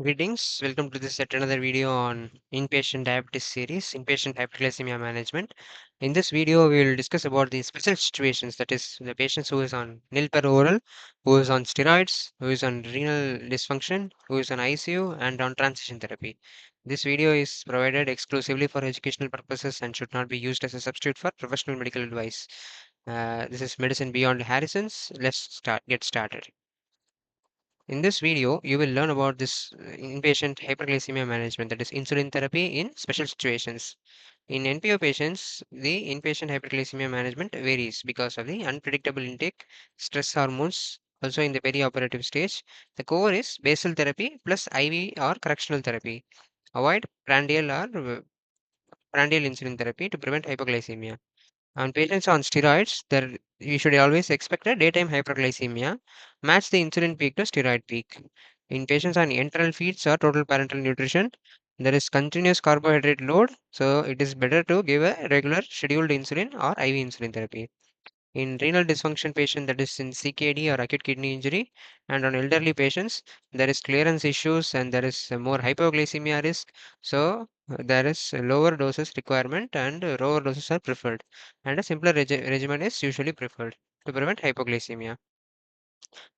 Greetings, welcome to this yet another video on inpatient diabetes series, inpatient hyperglycemia management. In this video, we will discuss about the special situations, that is, the patients who is on nil per oral, who is on steroids, who is on renal dysfunction, who is on ICU, and on transition therapy. This video is provided exclusively for educational purposes and should not be used as a substitute for professional medical advice. This is Medicine Beyond Harrison's. Get started. In this video, you will learn about this inpatient hyperglycemia management, that is insulin therapy in special situations. In NPO patients, the inpatient hyperglycemia management varies because of the unpredictable intake, stress hormones, also in the perioperative stage. The core is basal therapy plus IV or correctional therapy. Avoid prandial insulin therapy to prevent hypoglycemia. On patients on steroids, there you should always expect a daytime hyperglycemia. Match the insulin peak to steroid peak. In patients on enteral feeds or total parental nutrition, there is continuous carbohydrate load, so it is better to give a regular scheduled insulin or IV insulin therapy. In renal dysfunction patient, that is in CKD or acute kidney injury, and on elderly patients, there is clearance issues and there is more hypoglycemia risk. So there is a lower doses requirement and lower doses are preferred, and a simpler regimen is usually preferred to prevent hypoglycemia.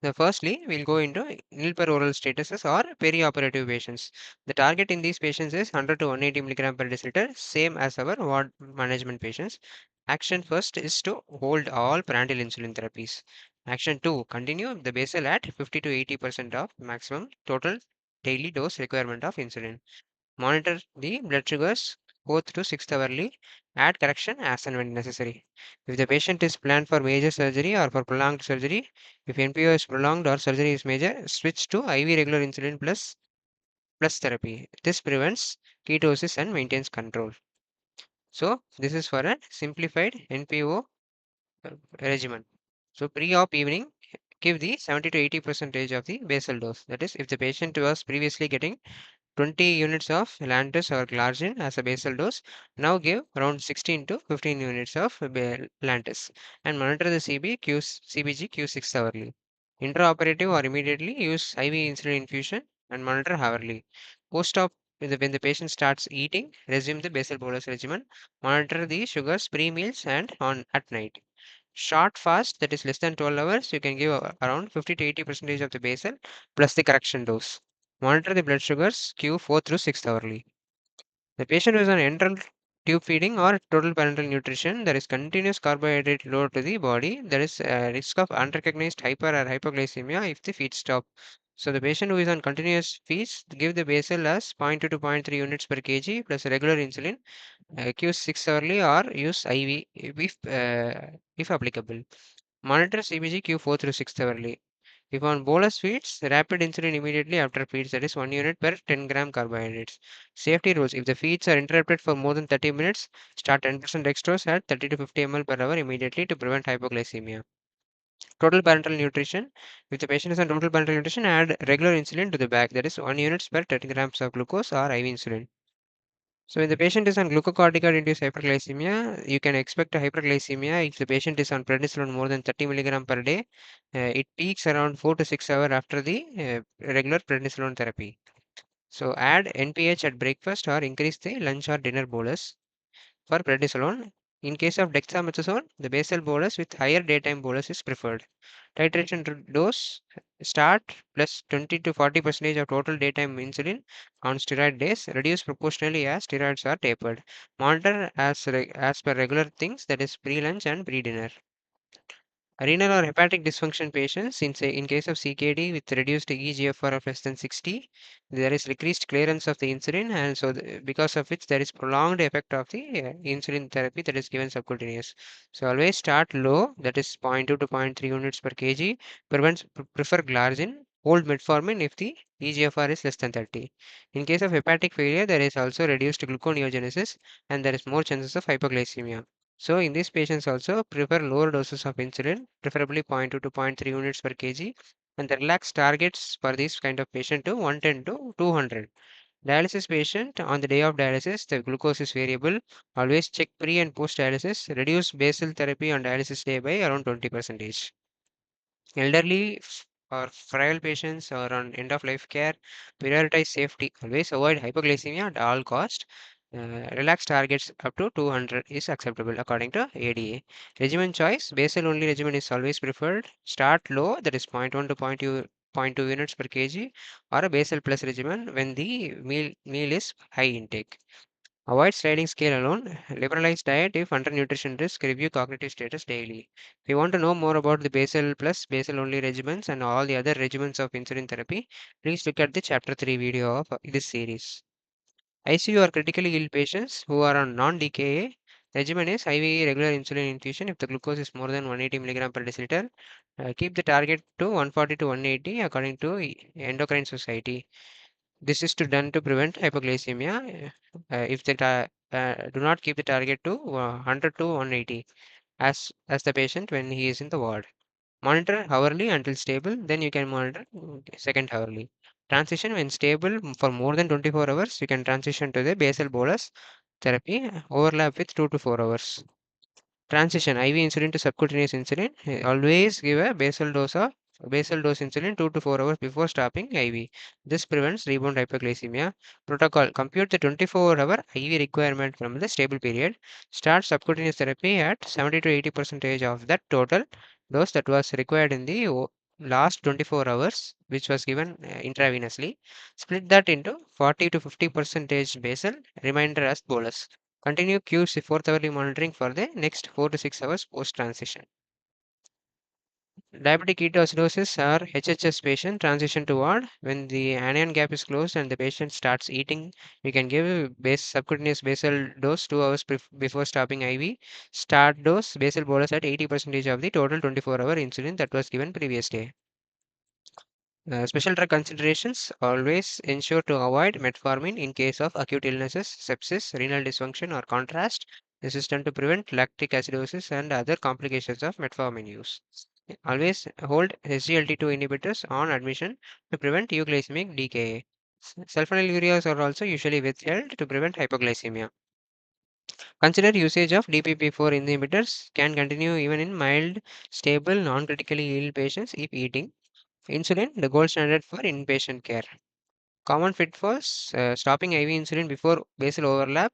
Now, firstly, we'll go into nil per oral statuses or perioperative patients. The target in these patients is 100 to 180 milligram per deciliter, same as our ward management patients. Action first is to hold all prandial insulin therapies. Action 2, continue the basal at 50 to 80% of maximum total daily dose requirement of insulin. Monitor the blood sugars 4th to 6th hourly. Add correction as and when necessary. If the patient is planned for major surgery or for prolonged surgery, if NPO is prolonged or surgery is major, switch to IV regular insulin plus therapy. This prevents ketosis and maintains control. So this is for a simplified NPO regimen. So pre-op evening, give the 70 to 80 percentage of the basal dose. That is, if the patient was previously getting 20 units of Lantus or Glargine as a basal dose. Now give around 16 to 15 units of Lantus and monitor the CBG Q6 hourly. Intraoperative or immediately use IV insulin infusion and monitor hourly. Post-op, when the patient starts eating, resume the basal bolus regimen. Monitor the sugars pre-meals and on at night. Short fast, that is less than 12 hours, you can give around 50 to 80 percentage of the basal plus the correction dose. Monitor the blood sugars Q4 through 6th hourly. The patient who is on enteral tube feeding or total parenteral nutrition, there is continuous carbohydrate load to the body. There is a risk of unrecognized hyper or hypoglycemia if the feed stop. So the patient who is on continuous feeds, give the basal as 0.2 to 0.3 units per kg plus regular insulin, Q6 hourly or use IV if applicable. Monitor CBG Q4 through 6th hourly. If on bolus feeds, rapid insulin immediately after feeds, that is 1 unit per 10-gram carbohydrates. Safety rules: if the feeds are interrupted for more than 30 minutes, start 10% dextrose at 30 to 50 ml per hour immediately to prevent hypoglycemia. Total parenteral nutrition: if the patient is on total parenteral nutrition, add regular insulin to the bag, that is 1 units per 30 grams of glucose or IV insulin. So when the patient is on glucocorticoid-induced hyperglycemia, you can expect a hyperglycemia if the patient is on prednisolone more than 30 milligram per day. It peaks around 4 to 6 hours after the regular prednisolone therapy. So add NPH at breakfast or increase the lunch or dinner bolus. For prednisolone, in case of dexamethasone, the basal bolus with higher daytime bolus is preferred. Titration dose: start plus 20 to 40 percentage of total daytime insulin on steroid days, reduce proportionally as steroids are tapered. Monitor as per regular things, that is pre-lunch and pre-dinner. Renal or hepatic dysfunction patients, in case of CKD with reduced eGFR of less than 60, there is decreased clearance of the insulin, and so because of which there is prolonged effect of the insulin therapy that is given subcutaneous. So always start low, that is 0.2 to zero point 0.3 units per kg. Prefer Glargine. Hold Metformin if the eGFR is less than 30. In case of hepatic failure, there is also reduced gluconeogenesis, and there is more chances of hypoglycemia. So in these patients also prefer lower doses of insulin, preferably 0.2 to zero point 0.3 units per kg, and the relaxed targets for this kind of patient to 110 to 200. Dialysis patient, on the day of dialysis, the glucose is variable. Always check pre and post dialysis. Reduce basal therapy on dialysis day by around 20%. Elderly or frail patients or on end of life care, prioritize safety. Always avoid hypoglycemia at all cost. Relaxed targets up to 200 is acceptable according to ADA. Regimen choice, basal only regimen is always preferred. Start low, that is zero point 0.1 to zero point 0.2 units per kg, or a basal plus regimen when the meal is high intake. Avoid sliding scale alone. Liberalize diet if undernutrition risk. Review cognitive status daily. If you want to know more about the basal plus basal only regimens and all the other regimens of insulin therapy, please look at the chapter 3 video of this series. ICU or critically ill patients who are on non-DKA regimen is IV regular insulin infusion if the glucose is more than 180 mg per deciliter. Keep the target to 140 to 180 according to Endocrine Society. This is done to prevent hypoglycemia. If they do not keep the target to 100 to 180 as the patient when he is in the ward. Monitor hourly until stable, then you can monitor second hourly. Transition when stable for more than 24 hours, you can transition to the basal bolus therapy, overlap with 2 to 4 hours. Transition IV insulin to subcutaneous insulin. Always give a basal dose insulin 2 to 4 hours before stopping IV. This prevents rebound hyperglycemia. Protocol: compute the 24-hour IV requirement from the stable period. Start subcutaneous therapy at 70 to 80% of that total dose that was required in the last 24 hours, which was given intravenously. Split that into 40 to 50% basal, remainder as bolus. Continue QC fourth hourly monitoring for the next 4 to 6 hours post transition. Diabetic ketoacidosis or HHS patient transition to ward. When the anion gap is closed and the patient starts eating, we can give subcutaneous basal dose 2 hours before stopping IV. Start dose basal bolus at 80% of the total 24-hour insulin that was given previous day. Special drug considerations: always ensure to avoid metformin in case of acute illnesses, sepsis, renal dysfunction, or contrast. This is done to prevent lactic acidosis and other complications of metformin use. Always hold SGLT2 inhibitors on admission to prevent euglycemic DKA. Sulfonylureas are also usually withheld to prevent hypoglycemia. Consider usage of DPP4 inhibitors can continue even in mild, stable, non-critically ill patients if eating. Insulin, the gold standard for inpatient care. Common pitfalls: stopping IV insulin before basal overlap.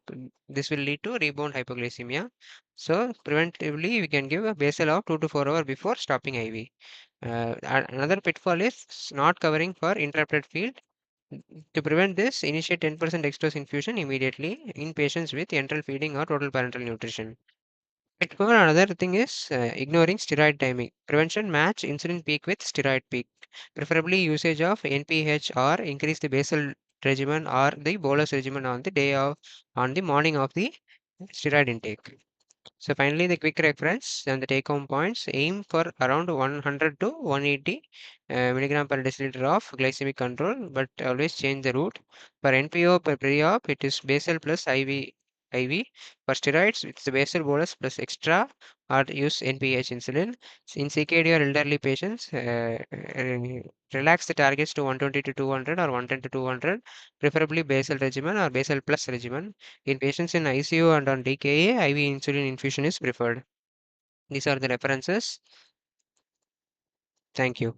This will lead to rebound hypoglycemia. So, preventively, we can give a basal of 2 to 4 hours before stopping IV. Another pitfall is not covering for interrupted field. To prevent this, initiate 10% dextrose infusion immediately in patients with enteral feeding or total parenteral nutrition. Another thing is ignoring steroid timing. Prevention: match insulin peak with steroid peak. Preferably usage of NPH or increase the basal regimen or the bolus regimen on the morning of the steroid intake. So finally, the quick reference and the take-home points: aim for around 100 to 180 milligram per deciliter of glycemic control, but always change the route. For NPO per pre-op, it is basal plus IV. For steroids, it's the basal bolus plus extra or use NPH insulin. In CKD or elderly patients, relax the targets to 120 to 200 or 110 to 200, preferably basal regimen or basal plus regimen. In patients in ICU and on DKA, IV insulin infusion is preferred. These are the references. Thank you.